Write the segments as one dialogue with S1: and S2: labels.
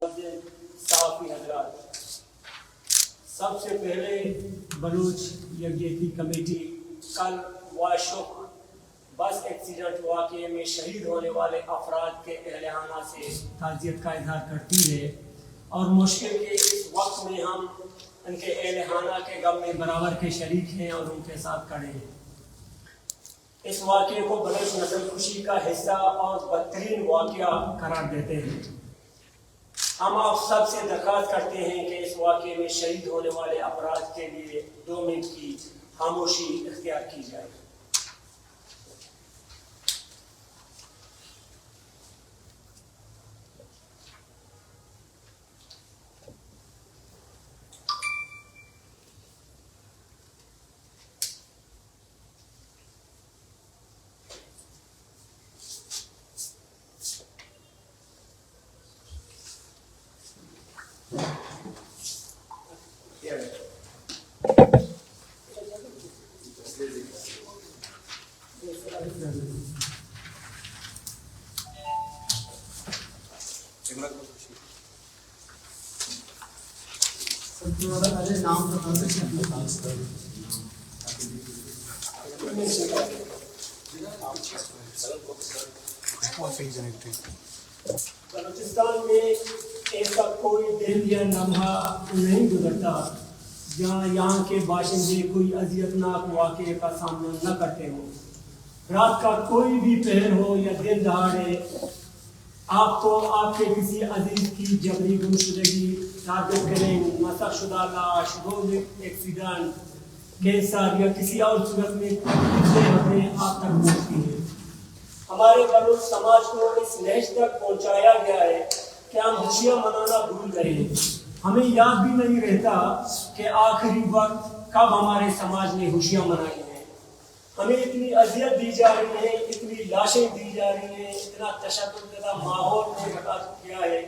S1: صحافی حضرات، سب سے پہلے بلوچ یکجہتی کمیٹی کل واشک بس ایکسیڈنٹ واقعے میں شہید ہونے والے افراد کے اہلِ سے تعزیت کا اظہار کرتی ہے اور مشکل کے اس وقت میں ہم ان کے اہلِ کے غم میں برابر کے شریک ہیں اور ان کے ساتھ کھڑے ہیں۔ اس واقعے کو بلوچ نسل کشی کا حصہ اور بدترین واقعہ قرار دیتے ہیں۔ ہم آپ سب سے درخواست کرتے ہیں کہ اس واقعے میں شہید ہونے والے افراد کے لیے 2 منٹ کی خاموشی اختیار کی جائے۔ بلوچستان میں ایسا کوئی دن یا لمحہ نہیں گزرتا جہاں یہاں کے باشندے کوئی اذیتناک واقعے کا سامنا نہ کرتے ہوں۔ رات کا کوئی بھی پہر ہو یا دن دہاڑے، آپ کو آپ کے کسی عزیز کی جبری گمشدگی، ٹارگٹ کلنگ، مسخ شدہ لاش، روڈ ایکسیڈنٹ، کینسر یا کسی اور صورت میں خبریں آپ تک پہنچتی ہیں۔ ہمارے بلوچ سماج کو اس نہج تک پہنچایا گیا ہے کہ ہم خوشیاں منانا بھول گئے ہیں۔ ہمیں یاد بھی نہیں رہتا کہ آخری وقت کب ہمارے سماج نے خوشیاں منائی ہیں۔ ہمیں اتنی اذیت دی جا رہی ہے، اتنی لاشیں دی جا رہی ہیں، اتنا تشدد زدہ ماحول میں رکھا گیا ہے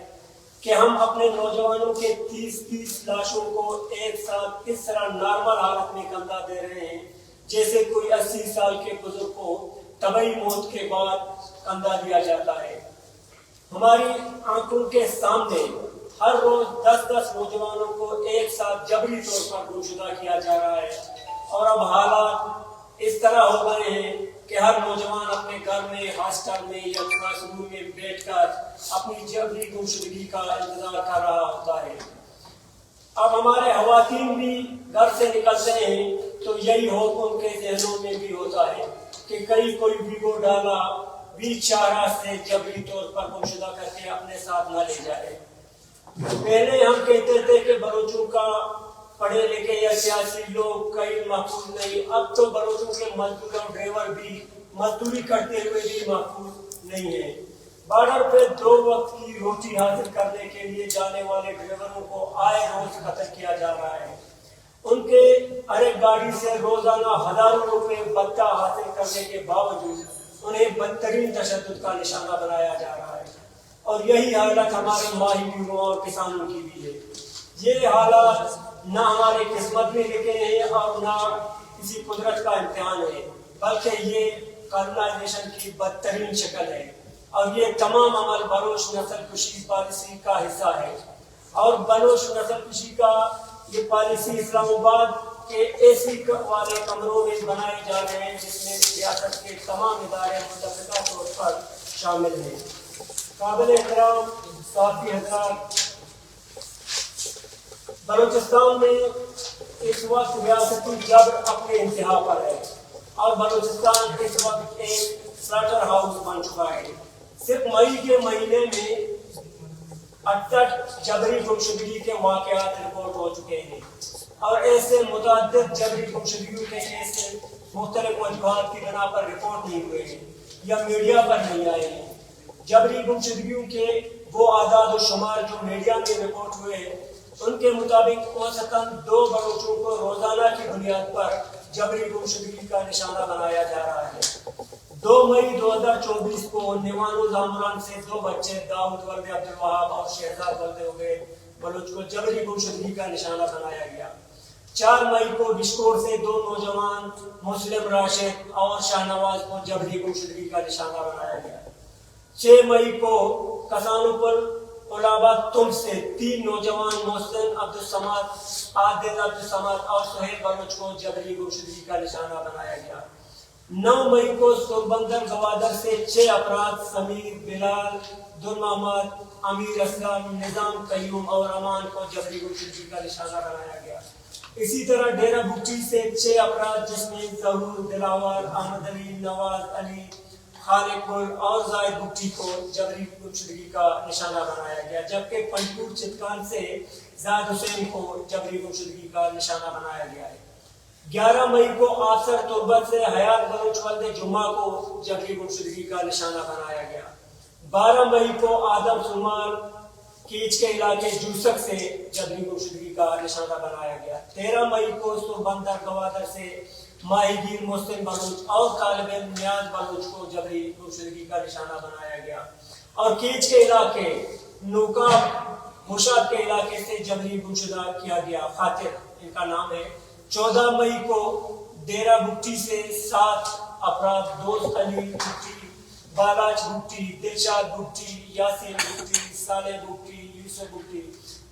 S1: کہ ہم اپنے نوجوانوں کے 30 لاشوں کو ایک ساتھ اس طرح نارمل حالت میں کندھا دے رہے ہیں جیسے کوئی 80 سال کے بزرگ کو طبعی موت کے بعد کندھا دیا جاتا ہے۔ ہماری آنکھوں کے سامنے ہر روز 10 نوجوانوں کو ایک ساتھ جبری طور پر گمشدہ کیا جا رہا ہے، اور اب حالات اس طرح ہو گئے ہیں کہ ہر نوجوان اپنے گھر میں، ہاسٹل میں یا کلاس روم میں بیٹھ کر اپنی جبری گمشدگی کا انتظار کر رہا ہوتا ہے۔ اب ہمارے خواتین بھی گھر سے نکلتے ہیں تو یہی خوف ان کے ذہنوں میں بھی ہوتا ہے کہ کہیں کوئی ویڈیو ڈالا بیچ شاہراہ سے جبری طور پر گمشدہ کر کے اپنے ساتھ نہ لے جائے۔ پہلے ہم کہتے تھے کہ بلوچوں کا پڑھے لکھے یا سیاسی لوگ کئی محفوظ نہیں، اب تو بلوچوں کے مزدور اور ڈرائیور بھی مزدوری کرتے ہوئے بھی محفوظ نہیں ہیں۔ بارڈر پہ 2 وقت کی روٹی حاصل کرنے کے لیے جانے والے ڈرائیوروں کو آئے روز قتل کیا جا رہا ہے۔ ان کے ہر ایک گاڑی سے روزانہ ہزاروں روپے بھتہ حاصل کرنے کے باوجود انہیں بدترین تشدد کا نشانہ بنایا جا رہا ہے، اور یہی حالت ہمارے ماہی گیروں اور کسانوں کی بھی ہے۔ یہ حالات نہ ہماری قسمت میں لکھے ہیں اور نہ کسی قدرت کا امتحان ہے، بلکہ یہ کالونائزیشن کی بدترین شکل ہے، اور یہ تمام عمل بلوچ نسل کشی پالیسی کا حصہ ہے۔ اور بلوچ نسل کشی کا یہ پالیسی اسلام آباد کے ایسی والے کمروں میں بنائے جا رہے ہیں جس میں ریاست کے تمام ادارے متفقہ طور پر شامل ہیں۔ قابل احترام صحافی حضرات، بلوچستان میں اس وقت ریاستی جبر اپنے انتہا پر ہے، اور بلوچستان اس وقت ایک سلاٹر ہاؤس بن چکا ہے۔ صرف مئی کے مہینے میں 68 جبری گمشدگی کے واقعات رپورٹ ہو چکے ہیں، اور ایسے متعدد جبری گمشدگیوں کے کیس مختلف وجوہات کی بنا پر رپورٹ نہیں ہوئے ہیں یا میڈیا پر نہیں آئے ہیں۔ جبری گمشدگیوں کے وہ اعداد و شمار جو میڈیا میں رپورٹ ہوئے ہیں، ان کے مطابق اوسطاً 2 بلوچوں کو روزانہ کی بنیاد پر جبری گمشدگی کا نشانہ بنایا جا رہا ہے۔ 2 مئی 2024 کو نیوانو زامران سے 2 بچے داؤد ولد عبدالوہاب اور شہزاد ولد عبید بلوچ کو جبری گمشدگی کا نشانہ بنایا گیا۔ 4 مئی کو بشکور سے 2 نوجوان مسلم راشد اور شاہنواز کو جبری گمشدگی کا نشانہ بنایا گیا۔ 6 مئی کو کسانوں پر علاوہ تم سے 3 نوجوان محسن عبدالصمد، عادل عبدالصمد اور سہیل بلوچ کو جبری گمشدگی کا نشانہ بنایا گیا۔ 9 مئی کو سوربندر گوادر سے 6 افراد سمیر، بلال، در محمد، امیر اسلم، نظام قیوم اور امان کو جبری گمشدگی کا نشانہ بنایا گیا۔ اسی طرح ڈیرہ بگٹی سے 6 افراد جس میں ظہور، دلاور، احمد علی، نواز علی، خالق گل اور زائد بگٹی کو جبری گمشدگی کا نشانہ بنایا گیا، جبکہ پنجپور چتکان سے زاہد حسین کو جبری گمشدگی کا نشانہ بنایا گیا ہے۔ 11 مئی کو آفسر تربت سے حیات بلوچ ولد جمعہ کو جبری گمشدگی کا نشانہ بنایا گیا۔ 12 مئی کو آدم سلمان کیچ کے علاقے جوسک سے جبری گمشدگی کا نشانہ بنایا گیا۔ 13 مئی کو سوربندر گوادر سے ماہی گیر محسن بلوچ اور طالب علم نیاز بلوچ کو جبری گمشدگی کا نشانہ بنایا گیا، اور کیچ کے علاقے نوکا مشاد کے علاقے سے جبری گمشدہ کیا گیا خاطر ان کا نام ہے۔ 14 مئی کو ڈیرہ بگٹی سے 7 افراد دوست علی بگٹی، بالاچ بگٹی، دلشاد بگٹی، یاسین بگٹی، صالح بگٹی، یوسف بگٹی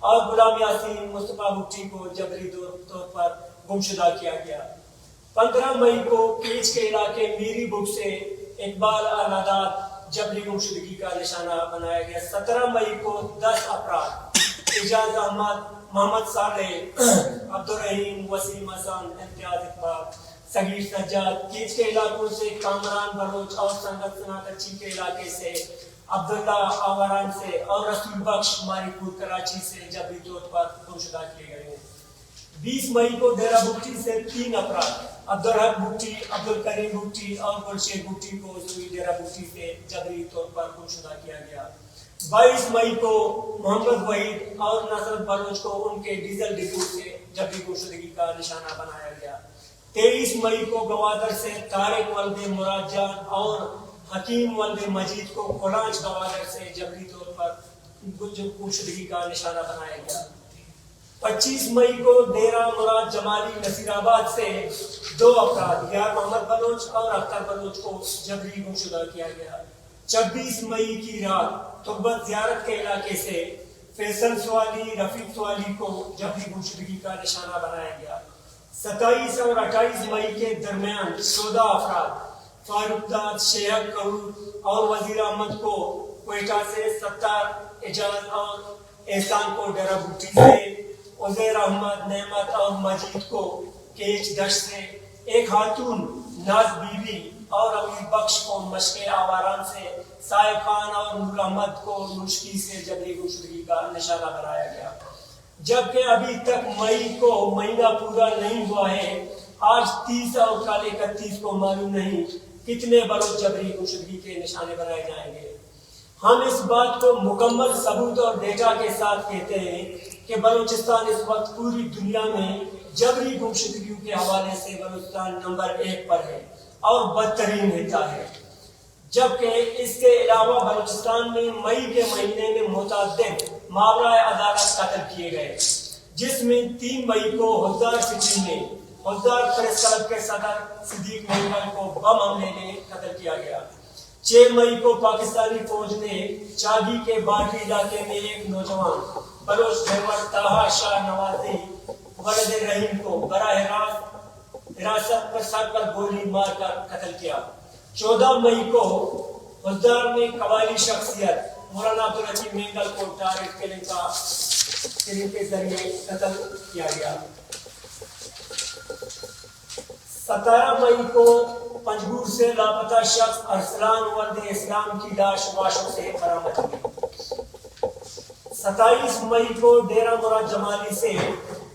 S1: اور غلام یاسین مصطفیٰ بگٹی کو جبری طور پر گمشدہ کیا گیا۔ 15 مئی کو کیچ کے علاقے میری بگ سے اقبال الاداد جبری گمشدگی کا نشانہ بنایا گیا۔ 17 مئی کو 10 افراد اعجاز احمد، محمد صالح، عبدالرحیم، وسیم حسن، امتیاز اقبال، صغیر سجاد کیچ کے علاقوں سے، کامران بلوچ اور سنگت سناکچی کے علاقے سے، عبداللہ آوران سے اور رسول بخش ماری پور کراچی سے جبری طور پر گمشدہ کیے گئے ہیں۔ 20 مئی کو ڈیرہ بگٹی سے 3 افراد عبدالحق بگٹی، عبدالکریم بگٹی اور گلشیر بگٹی کو سوئی ڈیرہ بگٹی سے جبری طور پر گمشدہ کیا گیا۔ 22 مئی کو محمد وحید اور نصرت بلوچ کو ان کے ڈیزل ڈپو سے جبری گمشدگی کا نشانہ بنایا گیا۔ 23 مئی کو گوادر سے طارق ولد مراد جان اور حکیم ولد مجید کو کولانچ گوادر سے جبری طور پر گمشدگی کا نشانہ بنایا گیا۔ 25 مئی کو ڈیرہ مراد جمالی نصیر آباد سے 2 افراد یار محمد بلوچ اور اختر بلوچ کو جبری گمشدہ کیا گیا۔ 26 مئی کی رات تربت زیارت کے علاقے سے فیصل سوالی، رفیق سوالی کو جبری گمشدگی کا نشانہ بنایا گیا۔ 27 اور 28 مئی کے درمیان 14 افراد فاروق داد، شیخ کرور اور وزیر احمد کو کوئٹہ سے، ستار، اعجاز اور احسان کو ڈیرہ بگٹی سے، عزیر احمد، نعمت اور مجید کو کیچ دشت سے، ایک خاتون ناز بی بی اور امیر بخش کو مشق آواران سے، صاحب خان اور نور احمد کو نوشکی سے جبری گمشدگی کا نشانہ بنایا گیا۔ جبکہ ابھی تک مئی کو مہینہ پورا نہیں ہوا ہے، آج 30 اور کل 31 کو معلوم نہیں کتنے بلوچ جبری گمشدگی کے نشانے بنائے جائیں گے۔ ہم اس بات کو مکمل ثبوت اور ڈیٹا کے ساتھ کہتے ہیں کہ بلوچستان اس وقت پوری دنیا میں جبری گمشدگیوں کے حوالے سے بلوچستان نمبر 1 پر ہے اور بدترین حصہ ہے۔ جبکہ اس کے علاوہ بلوچستان میں مئی کے مہینے میں متعدد ماورائے عدالت قتل کیے گئے، جس میں 3 مئی کو حوزدار سٹی میں حوزدار پریس کلب کے صدر صدیق مینگل کو بم حملے میں قتل کیا گیا۔ 6 مئی کو پاکستانی فوج نے چاگی کے باٹی علاقے میں ایک نوجوان بلوچ ڈرائیور طاہا شاہ نوازی ولد رحیم کو براہ راست حراست پر سر پر گولی مار کر قتل کیا۔ 14 مئی کو حوزدار میں قبائلی شخصیت مولانا عبدالحکیم مینگل کو ٹارگٹ کلنگ کے ذریعے قتل کیا گیا۔ 17 مئی کو پنجگور سے لاپتہ شخص ارسلان ولد اسلام کی لاش واشوں سے برآمد ہوئی۔ 27 مئی کو ڈیرہ مراد جمالی سے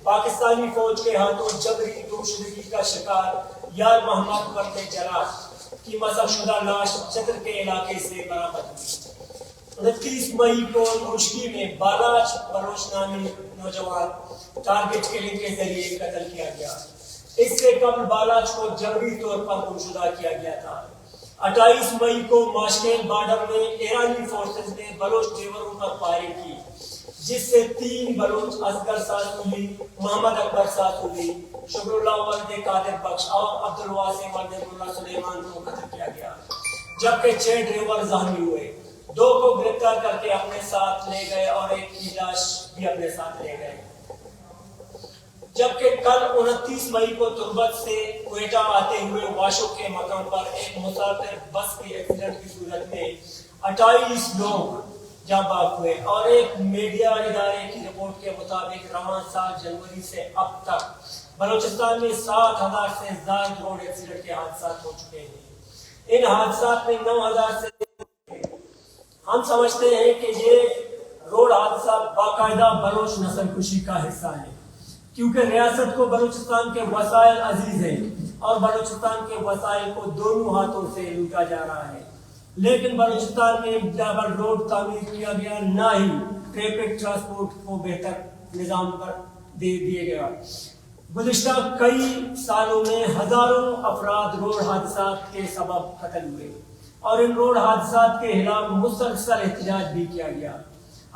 S1: پاکستانی فوج کے ہاتھوں جبری گمشدگی کا شکار یار محمد ولد جلال کی مسح شدہ لاش چتر کے علاقے سے برآمد ہوئی۔ 29 مئی کو نوشکی میں بالاچ بلوچ نامی نوجوان ٹارگٹ کلنگ کے ذریعے قتل کیا گیا۔ اس سے قبل بالاچ کو جبری طور پر گمشدہ کیا گیا تھا۔ 28 مئی کو ماشکیل بارڈر میں ایرانی فورسز نے بلوچ ڈرائیوروں پر فائرنگ کی، جس سے 3 بلوچ اصغر ساسولی، محمد اکبر ساسولی، شکر اللہ ولد قادر بخش اور عبدالواسع ولد ملا سلیمان کو قتل کیا گیا، جبکہ 6 ڈرائیور زخمی ہوئے۔ 2 کو گرفتار کر کے اپنے ساتھ لے گئے اور ایک کی لاش بھی اپنے ساتھ لے گئے. جبکہ کل 29 مئی کو تربت سے کوئٹہ آتے ہوئے واشو کے مقام پر ایک مسافر بس کے ایکسیڈنٹ کی صورت میں 28 لوگ جاں بحق ہوئے اور ایک میڈیا ادارے کی رپورٹ کے مطابق رواں سال جنوری سے اب تک بلوچستان میں 7,000 سے زائد روڈ ایکسیڈنٹ کے حادثات ہو چکے ہیں. ان حادثات میں 9,000 سے ہم سمجھتے ہیں کہ یہ روڈ حادثات باقاعدہ بلوچ نسل کشی کا حصہ ہیں، کیونکہ ریاست کو بلوچستان کے وسائل عزیز ہیں اور بلوچستان کے وسائل کو دونوں ہاتھوں سے لوٹا جا رہا ہے. لیکن بلوچستان میں ڈبل روڈ تعمیر کیا گیا، نہ ہی ٹریفک ٹرانسپورٹ کو بہتر نظام پر دے دیا گیا. گزشتہ کئی سالوں میں ہزاروں افراد روڈ حادثات کے سبب قتل ہوئے اور ان روڈ حادثات کے خلاف مسلسل احتجاج بھی کیا گیا،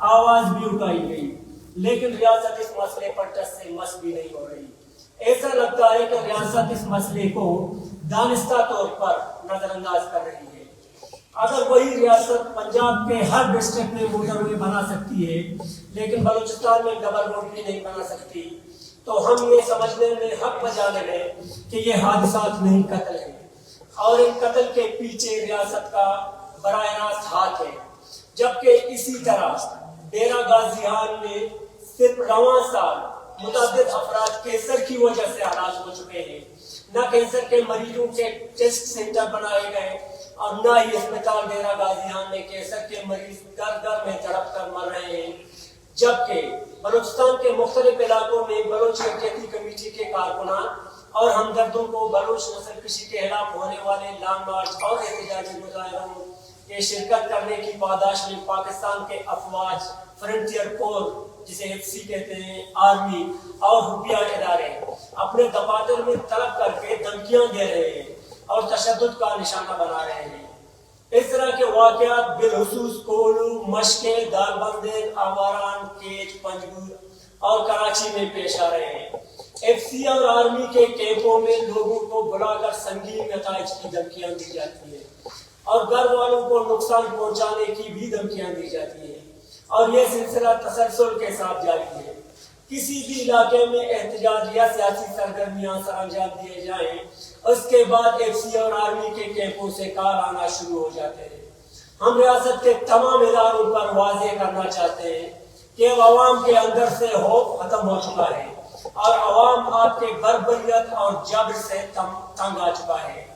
S1: آواز بھی اٹھائی گئی، لیکن ریاست اس مسئلے پر ٹس سے مس بھی نہیں ہو رہی. ایسا لگتا ہے کہ ریاست اس مسئلے کو دانستہ طور پر نظر انداز کر رہی ہے. اگر وہی ریاست پنجاب کے ہر ڈسٹرکٹ میں موٹر وے بنا سکتی ہے لیکن بلوچستان میں ڈبل روڈ بھی نہیں بنا سکتی، تو ہم یہ سمجھنے میں حق بجانے میں کہ یہ حادثات نہیں قتل ہیں اور ان قتل کے پیچھے ریاست کا براہ راست ہاتھ ہے. جبکہ اسی طرح ڈیرہ غازی خان میں صرف رواں سال متعدد افراد کینسر کی وجہ سے ہلاک ہو چکے ہیں. نہ کینسر کے مریضوں کے ٹیسٹ سینٹر بنائے گئے اور نہ ہی اسپتال ڈیرہ غازی خان میں کینسر کے مریض گھر گھر میں تڑپ کر مر رہے ہیں. جبکہ بلوچستان کے مختلف علاقوں میں بلوچ یکجہتی کمیٹی کے کارکنان اور ہمدردوں کو بلوچ نسل کشی کے خلاف ہونے والے لانگ مارچ اور احتجاجی مظاہروں میں شرکت کرنے کی پاداش میں پاکستان کے افواج، فرنٹیئر کور جسے FC کہتے ہیں، آرمی اور خفیہ ادارے اپنے دفاتر میں طلب کر کے دھمکیاں دے رہے ہیں اور تشدد کا نشانہ بنا رہے ہیں. اس طرح کے واقعات بالخصوص کولو، مشکے، دار بندر، آواران، کیچ، پنجگور اور کراچی میں پیش آ رہے ہیں. FC اور آرمی کے کیمپوں میں لوگوں کو بلا کر سنگین نتائج کی دھمکیاں دی جاتی ہیں اور گھر والوں کو نقصان پہنچانے کی بھی دھمکیاں دی جاتی ہیں اور یہ سلسلہ تسلسل کے ساتھ جاری ہے. کسی بھی علاقے میں احتجاج یا سیاسی سرگرمیاں سر انجام دیے جائیں، اس کے بعد FC اور آرمی کے کیمپوں سے کال آنا شروع ہو جاتے ہیں. ہم ریاست کے تمام اداروں پر واضح کرنا چاہتے ہیں کہ عوام کے اندر سے خوف ختم ہو چکا ہے اور عوام آپ کے بربریت اور جبر سے تنگ آ چکا ہے.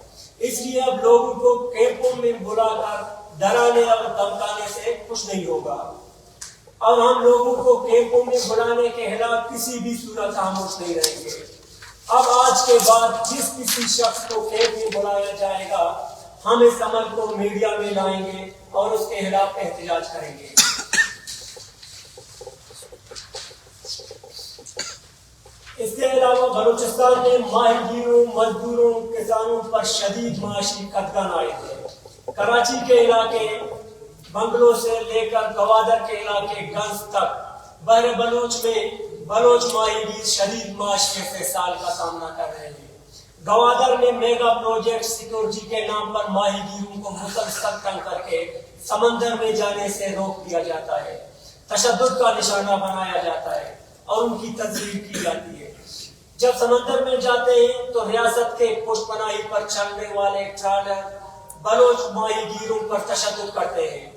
S1: اس لیے اب لوگوں کو کیمپوں میں بلا کر ڈرانے اور دھمکانے سے کچھ نہیں ہوگا. اب ہم لوگوں کو کیمپوں میں بلانے کے خلاف کسی بھی صورت خاموش نہیں رہیں گے. اب آج کے بعد جس کسی شخص کو کیمپ میں بلایا جائے گا، ہم اس عمل کو میڈیا میں لائیں گے اور اس کے خلاف احتجاج کریں گے. اس کے علاوہ بلوچستان میں ماہی گیروں، مزدوروں، کسانوں پر شدید معاشی قدغن عائد ہے. کراچی کے علاقے بنگلو سے لے کر گوادر کے علاقے گنج تک بحر بلوچ میں بلوچ ماہی گیر شدید معاشرے سے سال کا سامنا کر رہے ہیں. گوادر میں میگا پروجیکٹ سیکورٹی کے نام پر ماہی گیروں کو مسلسل تنگ کر کے سمندر میں جانے سے روک دیا جاتا ہے، تشدد کا نشانہ بنایا جاتا ہے اور ان کی تذلیل کی جاتی ہے. جب سمندر میں جاتے ہیں تو ریاست کے پشت پناہی پر چلنے والے ٹرالر بلوچ ماہی گیروں پر تشدد کرتے ہیں.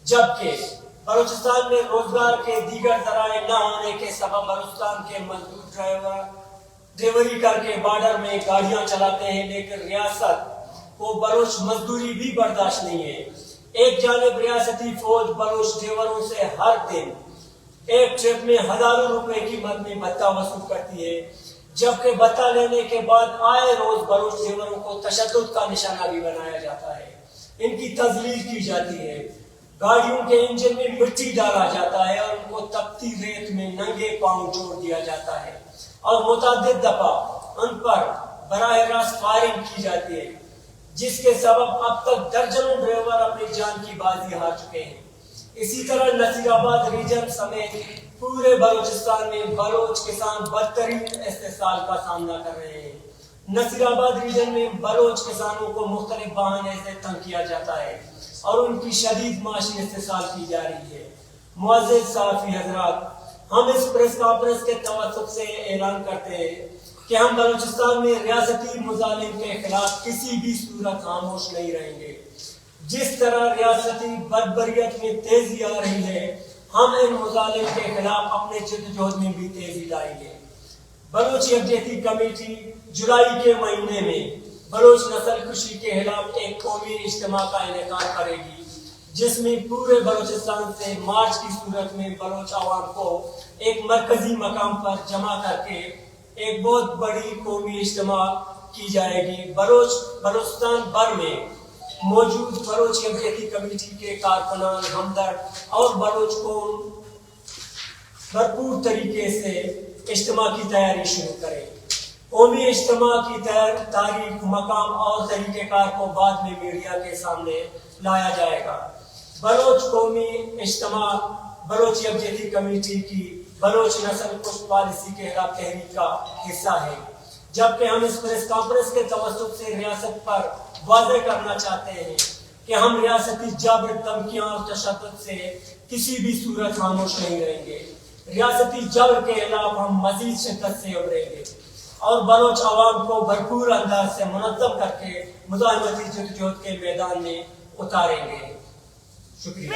S1: جبکہ بلوچستان میں روزگار کے دیگر ذرائع نہ ہونے کے سبب بلوچستان کے مزدور ڈیلیوری کر کے بارڈر میں گاڑیاں چلاتے ہیں، لیکن ریاست کو بلوچ مزدوری بھی برداشت نہیں ہے. ایک جانب ریاستی فوج بلوچ ڈیوروں سے ہر دن ایک ٹرپ میں ہزاروں روپے کی مد میں بھتہ وصول کرتی ہے، جبکہ بھتہ لینے کے بعد آئے روز بلوچ ڈیوروں کو تشدد کا نشانہ بھی بنایا جاتا ہے، ان کی تذلیل کی جاتی ہے. گاڑیوں کے انجن میں مٹی ڈالا جاتا ہے اور ان کو تپتی ریت میں ننگے پاؤں چھوڑ دیا جاتا ہے اور متعدد دفعہ ان پر براہ راست فائرنگ کی جاتی ہے، جس کے سبب اب تک درجنوں ڈرائیور اپنی جان کی بازی ہار چکے ہیں. اسی طرح نصیر آباد ریجن سمیت پورے بلوچستان میں بلوچ کسان بدترین استحصال کا سامنا کر رہے ہیں. نصیر آباد ریجن میں بلوچ کسانوں کو مختلف بہانے سے تنگ کیا جاتا ہے. اور ان کی شدید معاشی استحصال کی جا رہی ہے۔ معزز صحافی حضرات، ہم اس پریس کانفرنس کے توسط سے اعلان کرتے ہیں کہ ہم بلوچستان میں ریاستی مظالم کے خلاف کسی بھی صورت خاموش نہیں رہیں گے۔ جس طرح ریاستی بربریت میں تیزی آ رہی ہے، ہم ان مظالم کے خلاف اپنے جدوجہد میں بھی تیزی لائیں گے۔ بلوچ یکجہتی کمیٹی جولائی کے مہینے میں بلوچ نسل کشی کے خلاف ایک قومی اجتماع کا انعقاد کرے گی، جس میں پورے بلوچستان سے مارچ کی صورت میں بلوچ عوام کو ایک مرکزی مقام پر جمع کر کے ایک بہت بڑی قومی اجتماع کی جائے گی۔ بلوچستان بھر میں موجود بلوچ یکجہتی کمیٹی کے کارکنان، ہمدرد اور بلوچ قوم بھرپور طریقے سے اجتماع کی تیاری شروع کریں۔ قومی اجتماع کی تاریخ، مقام اور طریقہ کار کو بعد میں میڈیا کے سامنے لایا جائے گا۔ بلوچ قومی اجتماع بلوچ یکجہتی کمیٹی کی بلوچ نسل کش پالیسی کے خلاف تحریک کا حصہ ہے، جبکہ ہم اس پریس کانفرنس کے توسط سے ریاست پر واضح کرنا چاہتے ہیں کہ ہم ریاستی جبر، دھمکیاں اور تشدد سے کسی بھی صورت خاموش نہیں رہیں گے۔ ریاستی جبر کے خلاف ہم مزید شدت سے ابھریں گے اور بلوچ عوام کو بھرپور انداز سے منظم کر کے مزاحمتی جدوجہد کے میدان میں اتاریں گے۔ شکریہ۔